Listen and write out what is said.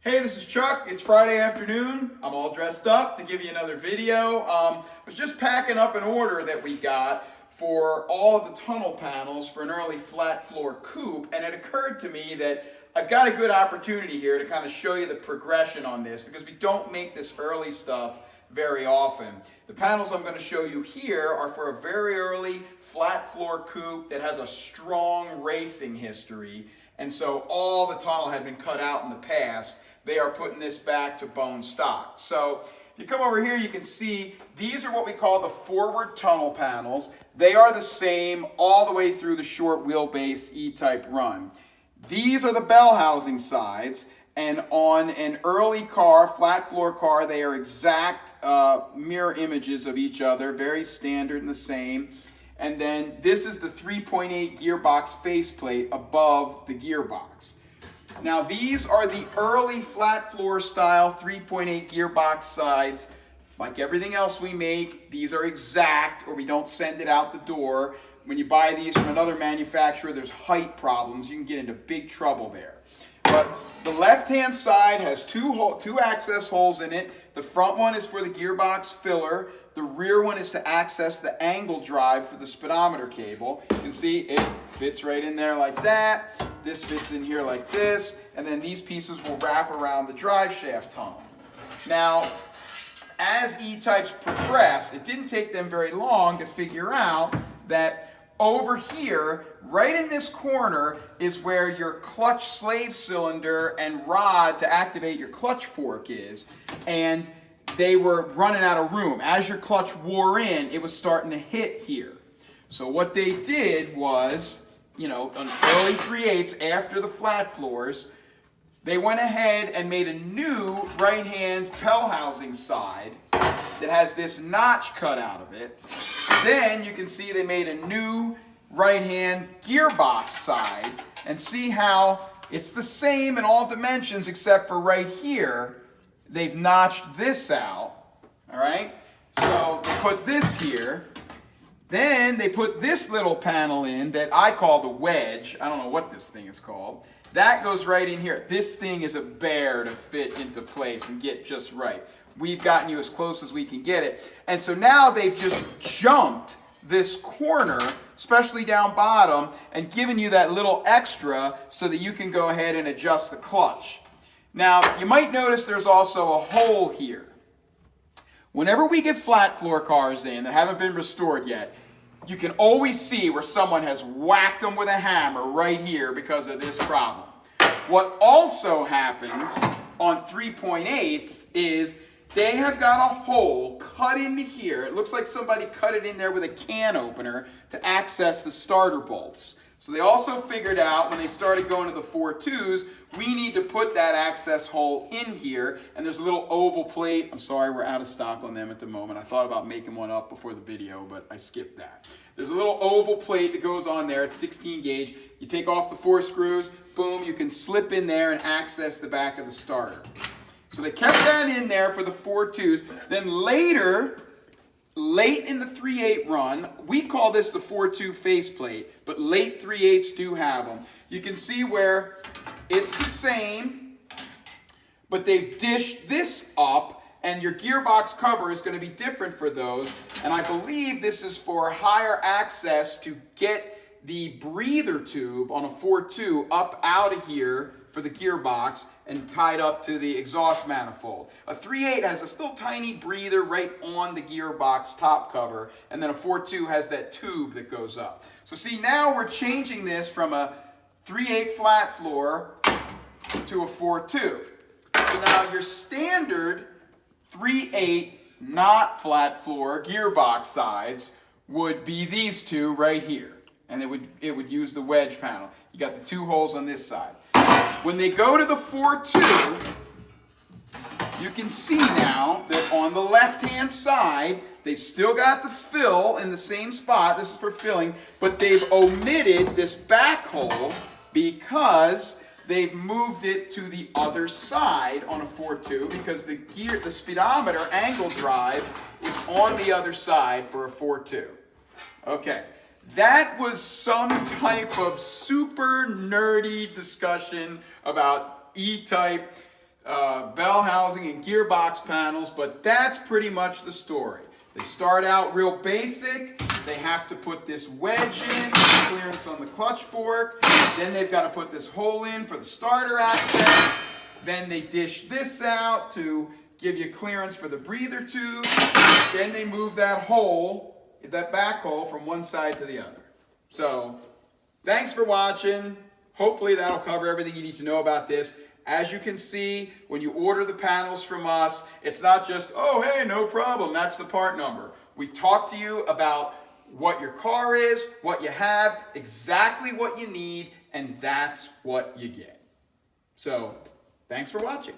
Hey, this is Chuck. It's Friday afternoon. I'm all dressed up to give you another video. I was just packing up an order that we got for all of the tunnel panels for an early flat floor coupe, and it occurred to me that I've got a good opportunity here to kind of show you the progression on this because we don't make this early stuff very often. The panels I'm going to show you here are for a very early flat floor coupe that has a strong racing history, and so all the tunnel had been cut out in the past. They are putting this back to bone stock. So if you come over here, you can see these are what we call the forward tunnel panels. They are the same all the way through the short wheelbase E-Type run. These are the bell housing sides, and on an early car, flat floor car, they are exact mirror images of each other, very standard and the same. And then this is the 3.8 gearbox faceplate above the gearbox. Now these are the early flat floor style 3.8 gearbox sides. Like everything else we make, these are exact or we don't send it out the door. When you buy these from another manufacturer, there's height problems. You can get into big trouble there. But the left-hand side has two access holes in it. The front one is for the gearbox filler. The rear one is to access the angle drive for the speedometer cable. You can see it fits right in there like that. This fits in here like this. And then these pieces will wrap around the drive shaft tunnel. Now, as E-Types progressed, it didn't take them very long to figure out that over here, right in this corner, is where your clutch slave cylinder and rod to activate your clutch fork is. And they were running out of room. As your clutch wore in, it was starting to hit here. So what they did was, on early 3/8 after the flat floors, they went ahead and made a new right-hand bell housing side that has this notch cut out of it. Then you can see they made a new right-hand gearbox side, and see how it's the same in all dimensions except for right here. They've notched this out, all right? So they put this here. Then they put this little panel in that I call the wedge. I don't know what this thing is called. That goes right in here. This thing is a bear to fit into place and get just right. We've gotten you as close as we can get it. And so now they've just jumped this corner, especially down bottom, and given you that little extra so that you can go ahead and adjust the clutch. Now, you might notice there's also a hole here. Whenever we get flat floor cars in that haven't been restored yet, you can always see where someone has whacked them with a hammer right here because of this problem. What also happens on 3.8s is they have got a hole cut into here. It looks like somebody cut it in there with a can opener to access the starter bolts. So they also figured out when they started going to the 4.2s, we need to put that access hole in here, and there's a little oval plate. I'm sorry, we're out of stock on them at the moment. I thought about making one up before the video, but I skipped that. There's a little oval plate that goes on there. It's 16 gauge. You take off the 4 screws, boom, you can slip in there and access the back of the starter. So they kept that in there for the 4.2s. Then later, late in the 3.8 run, we call this the 4.2 faceplate, but late 3.8s do have them. You can see where it's the same, but they've dished this up, and your gearbox cover is going to be different for those. And I believe this is for higher access to get the breather tube on a 4.2 up out of here for the gearbox and tied up to the exhaust manifold. A 3.8 has a still tiny breather right on the gearbox top cover, and then a 4.2 has that tube that goes up. So see, now we're changing this from a 3.8 flat floor to a 4.2. So now your standard 3.8 not flat floor gearbox sides would be these two right here, and it would use the wedge panel. You got the 2 holes on this side. When they go to the 4.2, you can see now that on the left-hand side, they've still got the fill in the same spot. This is for filling, but they've omitted this back hole because they've moved it to the other side on a 4.2 because the speedometer angle drive is on the other side for a 4.2. Okay. That was some type of super nerdy discussion about E-Type bell housing and gearbox panels, but that's pretty much the story. They start out real basic. They have to put this wedge in for clearance on the clutch fork. Then they've got to put this hole in for the starter access. Then they dish this out to give you clearance for the breather tube. Then they move that hole, that back hole, from one side to the other. So, thanks for watching. Hopefully that'll cover everything you need to know about this. As you can see, when you order the panels from us, it's not just, oh, hey, no problem, that's the part number. We talk to you about what your car is, what you have, exactly what you need, and that's what you get. So, thanks for watching.